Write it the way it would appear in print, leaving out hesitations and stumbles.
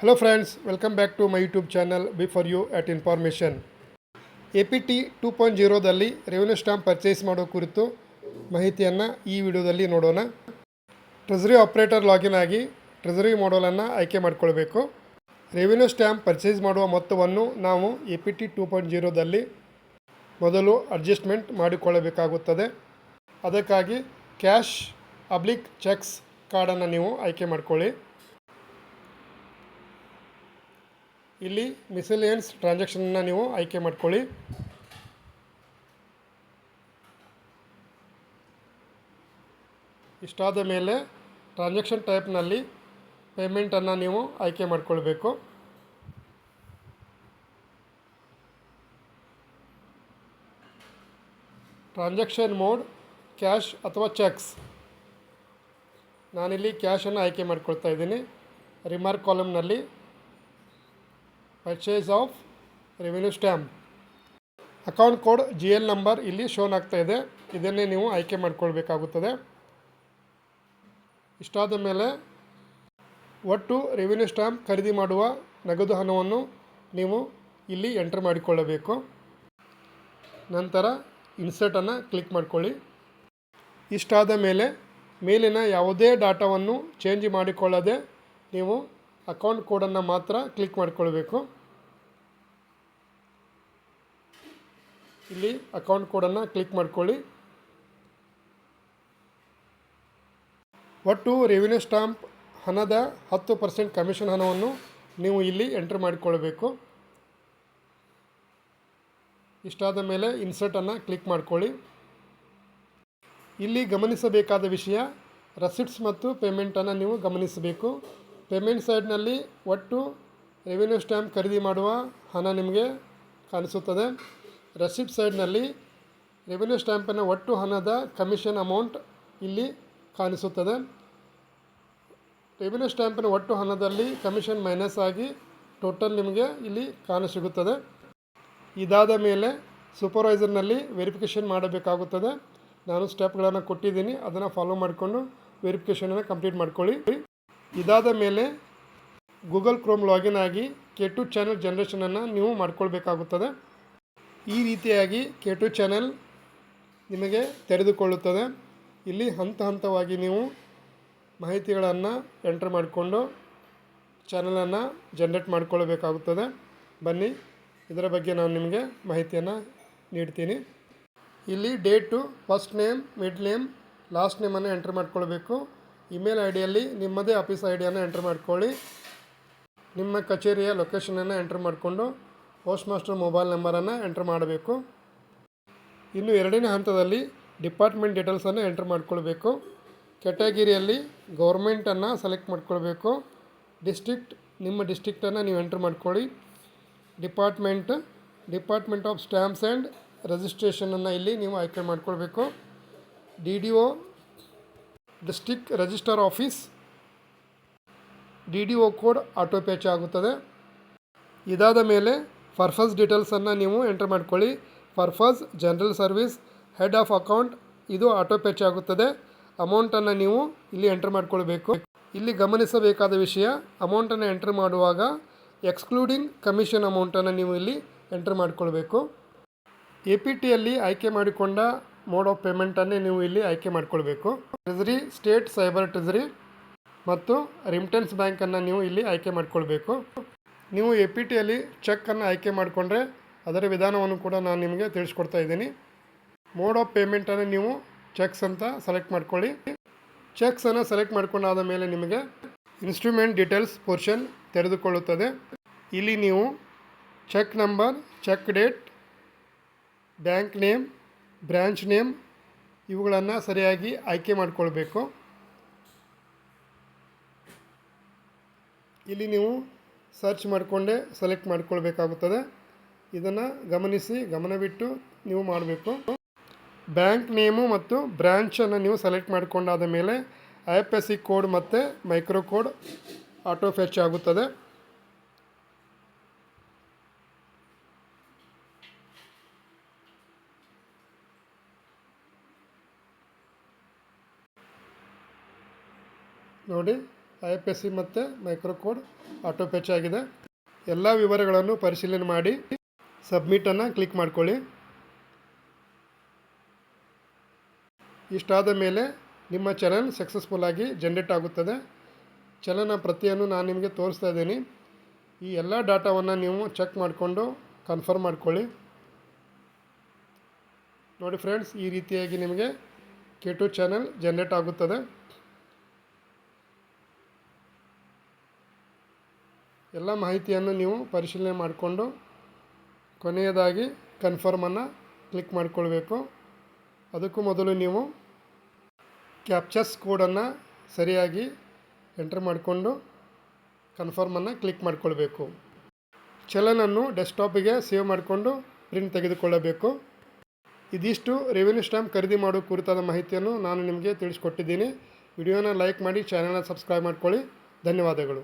Hello friends, welcome back to my YouTube channel Before You at Information. APT 2.0ದಲ್ಲಿ revenue stamp purchase ಮಾಡೋ ಕುರಿತು ಮಾಹಿತಿಯನ್ನು ಈ ವಿಡಿಯೋದಲ್ಲಿ ನೋಡೋಣ. ಟ್ರೆಜರಿ ಆಪರೇಟರ್ ಲಾಗಿನ್ ಆಗಿ ಟ್ರೆಜರಿ ಮಾಡಲನ್ನು ಆಯ್ಕೆ ಮಾಡಿಕೊಳ್ಳಬೇಕು. ರೆವಿನ್ಯೂ ಸ್ಟಾಂಪ್ ಪರ್ಚೇಸ್ ಮಾಡುವ ಮೊತ್ತವನ್ನು ನಾವು APT 2.0ದಲ್ಲಿ ಮೊದಲು ಅಡ್ಜಸ್ಟ್ಮೆಂಟ್ ಮಾಡಿಕೊಳ್ಳಬೇಕಾಗುತ್ತದೆ. ಅದಕ್ಕಾಗಿ ಕ್ಯಾಶ್ / ಚೆಕ್ಸ್ ಕಾರ್ಡನ್ನು ನೀವು ಆಯ್ಕೆ ಮಾಡಿಕೊಳ್ಳಿ. ಇಲ್ಲಿ ಮಿಸೆಲೇನಿಯಸ್ ಟ್ರಾನ್ಸಾಕ್ಷನನ್ನು ನೀವು ಆಯ್ಕೆ ಮಾಡ್ಕೊಳ್ಳಿ. ಇಷ್ಟಾದ ಮೇಲೆ ಟ್ರಾನ್ಸಾಕ್ಷನ್ ಟೈಪ್ನಲ್ಲಿ ಪೇಮೆಂಟನ್ನು ನೀವು ಆಯ್ಕೆ ಮಾಡಿಕೊಳ್ಬೇಕು. ಟ್ರಾನ್ಸಾಕ್ಷನ್ ಮೋಡ್ ಕ್ಯಾಶ್ ಅಥವಾ ಚೆಕ್ಸ್. ನಾನಿಲ್ಲಿ ಕ್ಯಾಶನ್ನು ಆಯ್ಕೆ ಮಾಡ್ಕೊಳ್ತಾ ಇದ್ದೀನಿ. ರಿಮಾರ್ಕ್ ಕಾಲಮ್ನಲ್ಲಿ purchase of revenue stamp account code GL number ಇಲ್ಲಿ ಶೋನ್ ಆಗ್ತಾ ಇದೆ. ಇದನ್ನೇ ನೀವು ಆಯ್ಕೆ ಮಾಡಿಕೊಳ್ಬೇಕಾಗುತ್ತದೆ. ಇಷ್ಟಾದ ಮೇಲೆ ಒಟ್ಟು ರೆವಿನ್ಯೂ ಸ್ಟ್ಯಾಂಪ್ ಖರೀದಿ ಮಾಡುವ ನಗದು ಹಣವನ್ನು ನೀವು ಇಲ್ಲಿ ಎಂಟರ್ ಮಾಡಿಕೊಳ್ಳಬೇಕು. ನಂತರ ಇನ್ಸರ್ಟನ್ನು ಕ್ಲಿಕ್ ಮಾಡಿಕೊಳ್ಳಿ. ಇಷ್ಟಾದ ಮೇಲೆ ಮೇಲಿನ ಯಾವುದೇ ಡಾಟಾವನ್ನು ಚೇಂಜ್ ಮಾಡಿಕೊಳ್ಳದೆ ನೀವು ಅಕೌಂಟ್ ಕೋಡನ್ನು ಮಾತ್ರ ಕ್ಲಿಕ್ ಮಾಡಿಕೊಳ್ಬೇಕು. ಇಲ್ಲಿ ಅಕೌಂಟ್ ಕೋಡನ್ನು ಕ್ಲಿಕ್ ಮಾಡಿಕೊಳ್ಳಿ. ಒಟ್ಟು ರೆವಿನ್ಯೂ ಸ್ಟಾಂಪ್ ಹಣದ 10% ಕಮಿಷನ್ ಹಣವನ್ನು ನೀವು ಇಲ್ಲಿ ಎಂಟರ್ ಮಾಡಿಕೊಳ್ಬೇಕು. ಇಷ್ಟಾದ ಮೇಲೆ ಇನ್ಸರ್ಟನ್ನು ಕ್ಲಿಕ್ ಮಾಡಿಕೊಳ್ಳಿ. ಇಲ್ಲಿ ಗಮನಿಸಬೇಕಾದ ವಿಷಯ ರಸೀಟ್ಸ್ ಮತ್ತು ಪೇಮೆಂಟನ್ನು ನೀವು ಗಮನಿಸಬೇಕು. ಪೇಮೆಂಟ್ ಸೈಡ್ನಲ್ಲಿ ಒಟ್ಟು ರೆವಿನ್ಯೂ ಸ್ಟ್ಯಾಂಪ್ ಖರೀದಿ ಮಾಡುವ ಹಣ ನಿಮಗೆ ಕಾಣಿಸುತ್ತದೆ. ರಸೀಟ್ ಸೈಡ್ನಲ್ಲಿ ರೆವಿನ್ಯೂ ಸ್ಟ್ಯಾಂಪಿನ ಒಟ್ಟು ಹಣದ ಕಮಿಷನ್ ಅಮೌಂಟ್ ಇಲ್ಲಿ ಕಾಣಿಸುತ್ತದೆ. ರೆವಿನ್ಯೂ ಸ್ಟ್ಯಾಂಪಿನ ಒಟ್ಟು ಹಣದಲ್ಲಿ ಕಮಿಷನ್ ಮೈನಸ್ ಆಗಿ ಟೋಟಲ್ ನಿಮಗೆ ಇಲ್ಲಿ ಕಾಣಸಿಗುತ್ತದೆ. ಇದಾದ ಮೇಲೆ ಸೂಪರ್ವೈಸರ್ನಲ್ಲಿ ವೆರಿಫಿಕೇಷನ್ ಮಾಡಬೇಕಾಗುತ್ತದೆ. ನಾನು ಸ್ಟೆಪ್ಗಳನ್ನು ಕೊಟ್ಟಿದ್ದೀನಿ, ಅದನ್ನು ಫಾಲೋ ಮಾಡಿಕೊಂಡು ವೆರಿಫಿಕೇಷನನ್ನು ಕಂಪ್ಲೀಟ್ ಮಾಡ್ಕೊಳ್ಳಿ. ಇದಾದ ಮೇಲೆ ಗೂಗಲ್ ಕ್ರೋಮ್ ಲಾಗಿನ್ ಆಗಿ K2 ಚಾನಲ್ ಜನ್ರೇಷನನ್ನು ನೀವು ಮಾಡಿಕೊಳ್ಬೇಕಾಗುತ್ತದೆ. ಈ ರೀತಿಯಾಗಿ K2 ಚಾನಲ್ ನಿಮಗೆ ತೆರೆದುಕೊಳ್ಳುತ್ತದೆ. ಇಲ್ಲಿ ಹಂತ ಹಂತವಾಗಿ ನೀವು ಮಾಹಿತಿಗಳನ್ನು ಎಂಟರ್ ಮಾಡಿಕೊಂಡು ಚಾನಲನ್ನು ಜನ್ರೇಟ್ ಮಾಡಿಕೊಳ್ಳಬೇಕಾಗುತ್ತದೆ. ಬನ್ನಿ, ಇದರ ಬಗ್ಗೆ ನಾನು ನಿಮಗೆ ಮಾಹಿತಿಯನ್ನು ನೀಡ್ತೀನಿ. ಇಲ್ಲಿ date, first name, mid name, last ನೇಮನ್ನು ಎಂಟರ್ ಮಾಡಿಕೊಳ್ಬೇಕು. ಇಮೇಲ್ ಐಡಿಯಲ್ಲಿ ನಿಮ್ಮದೇ ಆಫೀಸ್ ಐಡಿಯನ್ನು ಎಂಟರ್ ಮಾಡಿಕೊಳ್ಳಿ. ನಿಮ್ಮ ಕಚೇರಿಯ ಲೊಕೇಶನನ್ನು ಎಂಟರ್ ಮಾಡಿಕೊಂಡು ಪೋಸ್ಟ್ ಮಾಸ್ಟರ್ ಮೊಬೈಲ್ ನಂಬರನ್ನು ಎಂಟರ್ ಮಾಡಬೇಕು. ಇನ್ನು ಎರಡನೇ ಹಂತದಲ್ಲಿ ಡಿಪಾರ್ಟ್ಮೆಂಟ್ ಡೀಟೇಲ್ಸನ್ನು ಎಂಟರ್ ಮಾಡಿಕೊಳ್ಬೇಕು. ಕ್ಯಾಟಗಿರಿಯಲ್ಲಿ ಗೌರ್ಮೆಂಟನ್ನು ಸೆಲೆಕ್ಟ್ ಮಾಡಿಕೊಳ್ಬೇಕು. ಡಿಸ್ಟ್ರಿಕ್ಟ್, ನಿಮ್ಮ ಡಿಸ್ಟ್ರಿಕ್ಟನ್ನು ನೀವು ಎಂಟರ್ ಮಾಡ್ಕೊಳ್ಳಿ. ಡಿಪಾರ್ಟ್ಮೆಂಟ್ ಆಫ್ ಸ್ಟ್ಯಾಂಪ್ಸ್ ಆ್ಯಂಡ್ ರಿಜಿಸ್ಟ್ರೇಷನನ್ನು ಇಲ್ಲಿ ನೀವು ಆಯ್ಕೆ ಮಾಡಿಕೊಳ್ಬೇಕು. DDO, district register office, DDO code auto peach ಆಗುತ್ತದೆ. ಇದಾದ ಮೇಲೆ ಪರ್ಪಸ್ ಡೀಟೇಲ್ಸನ್ನು ನೀವು ಎಂಟರ್ ಮಾಡ್ಕೊಳ್ಳಿ. Purpose general service, head of account, ಇದು ಆಟೋ ಪೇಚ್ ಆಗುತ್ತದೆ. ಅಮೌಂಟನ್ನು ನೀವು ಇಲ್ಲಿ ಎಂಟರ್ ಮಾಡಿಕೊಳ್ಬೇಕು. ಇಲ್ಲಿ ಗಮನಿಸಬೇಕಾದ ವಿಷಯ, ಅಮೌಂಟನ್ನು ಎಂಟರ್ ಮಾಡುವಾಗ ಎಕ್ಸ್ಕ್ಲೂಡಿಂಗ್ ಕಮಿಷನ್ ಅಮೌಂಟನ್ನು ನೀವು ಇಲ್ಲಿ ಎಂಟರ್ ಮಾಡಿಕೊಳ್ಬೇಕು. APTಯಲ್ಲಿ ಆಯ್ಕೆ ಮಾಡಿಕೊಂಡ ಮೋಡ್ ಆಫ್ ಪೇಮೆಂಟನ್ನೇ ನೀವು ಇಲ್ಲಿ ಆಯ್ಕೆ ಮಾಡಿಕೊಳ್ಬೇಕು. ಟ್ರೆಜರಿ, ಸ್ಟೇಟ್ ಸೈಬರ್ ಟ್ರೆಜರಿ ಮತ್ತು ರಿಮಿಟೆನ್ಸ್ ಬ್ಯಾಂಕನ್ನು ನೀವು ಇಲ್ಲಿ ಆಯ್ಕೆ ಮಾಡಿಕೊಳ್ಬೇಕು. ನೀವು APTಯಲ್ಲಿ ಚೆಕ್ಕನ್ನು ಆಯ್ಕೆ ಮಾಡಿಕೊಂಡ್ರೆ ಅದರ ವಿಧಾನವನ್ನು ಕೂಡ ನಾನು ನಿಮಗೆ ತಿಳಿಸ್ಕೊಡ್ತಾ ಇದ್ದೀನಿ. ಮೋಡ್ ಆಫ್ ಪೇಮೆಂಟನ್ನು ನೀವು ಚೆಕ್ಸ್ ಅಂತ ಸೆಲೆಕ್ಟ್ ಮಾಡ್ಕೊಳ್ಳಿ. ಚೆಕ್ಸನ್ನು ಸೆಲೆಕ್ಟ್ ಮಾಡ್ಕೊಂಡಾದ ಮೇಲೆ ನಿಮಗೆ ಇನ್ಸ್ಟ್ರೂಮೆಂಟ್ ಡೀಟೇಲ್ಸ್ ಪೋರ್ಷನ್ ತೆರೆದುಕೊಳ್ಳುತ್ತದೆ. ಇಲ್ಲಿ ನೀವು check number, check date, bank name, branch name ಇವುಗಳನ್ನು ಸರಿಯಾಗಿ ಆಯ್ಕೆ ಮಾಡಿಕೊಳ್ಬೇಕು. ಇಲ್ಲಿ ನೀವು ಸರ್ಚ್ ಮಾಡಿಕೊಂಡೇ ಸೆಲೆಕ್ಟ್ ಮಾಡಿಕೊಳ್ಬೇಕಾಗುತ್ತದೆ. ಇದನ್ನು ಗಮನವಿಟ್ಟು ನೀವು ಮಾಡಬೇಕು. ಬ್ಯಾಂಕ್ ನೇಮು ಮತ್ತು ಬ್ರ್ಯಾಂಚನ್ನು ನೀವು ಸೆಲೆಕ್ಟ್ ಮಾಡಿಕೊಂಡಾದ ಮೇಲೆ IFSC ಕೋಡ್ ಮತ್ತು ಮೈಕ್ರೋ ಕೋಡ್ ಆಟೋ ಫೆಚ್ ಆಗುತ್ತದೆ. ನೋಡಿ, IFSC ಮತ್ತು ಮೈಕ್ರೋ ಕೋಡ್ ಆಟೋ ಫೆಚ್ ಆಗಿದೆ. ಎಲ್ಲ ವಿವರಗಳನ್ನು ಪರಿಶೀಲನೆ ಮಾಡಿ ಸಬ್ಮಿಟನ್ನು ಕ್ಲಿಕ್ ಮಾಡ್ಕೊಳ್ಳಿ. ಇಷ್ಟಾದ ಮೇಲೆ ನಿಮ್ಮ ಚಲನ್ ಸಕ್ಸಸ್ಫುಲ್ಲಾಗಿ ಜನ್ರೇಟ್ ಆಗುತ್ತದೆ. ಚಲನ ಪ್ರತಿಯನ್ನು ನಾನು ನಿಮಗೆ ತೋರಿಸ್ತಾ ಇದ್ದೀನಿ. ಈ ಎಲ್ಲ ಡಾಟಾವನ್ನು ನೀವು ಚೆಕ್ ಮಾಡಿಕೊಂಡು ಕನ್ಫರ್ಮ್ ಮಾಡ್ಕೊಳ್ಳಿ. ನೋಡಿ ಫ್ರೆಂಡ್ಸ್, ಈ ರೀತಿಯಾಗಿ ನಿಮಗೆ K2 ಚಾನಲ್ ಜನ್ರೇಟ್ ಆಗುತ್ತದೆ. ಎಲ್ಲ ಮಾಹಿತಿಯನ್ನು ನೀವು ಪರಿಶೀಲನೆ ಮಾಡಿಕೊಂಡು ಕೊನೆಯದಾಗಿ ಕನ್ಫರ್ಮನ್ನು ಕ್ಲಿಕ್ ಮಾಡಿಕೊಳ್ಬೇಕು. ಅದಕ್ಕೂ ಮೊದಲು ನೀವು ಕ್ಯಾಪ್ಚರ್ಸ್ ಕೋಡನ್ನು ಸರಿಯಾಗಿ ಎಂಟರ್ ಮಾಡಿಕೊಂಡು ಕನ್ಫರ್ಮನ್ನು ಕ್ಲಿಕ್ ಮಾಡಿಕೊಳ್ಬೇಕು. ಚಲನನ್ನು ಡೆಸ್ಕ್ಟಾಪಿಗೆ ಸೇವ್ ಮಾಡಿಕೊಂಡು ಪ್ರಿಂಟ್ ತೆಗೆದುಕೊಳ್ಳಬೇಕು. ಇದಿಷ್ಟು ರೆವಿನ್ಯೂ ಸ್ಟ್ಯಾಂಪ್ ಖರೀದಿ ಮಾಡೋ ಕುರಿತಾದ ಮಾಹಿತಿಯನ್ನು ನಾನು ನಿಮಗೆ ತಿಳಿಸ್ಕೊಟ್ಟಿದ್ದೀನಿ. ವಿಡಿಯೋನ ಲೈಕ್ ಮಾಡಿ, ಚಾನಲ್ನ ಸಬ್ಸ್ಕ್ರೈಬ್ ಮಾಡ್ಕೊಳ್ಳಿ. ಧನ್ಯವಾದಗಳು.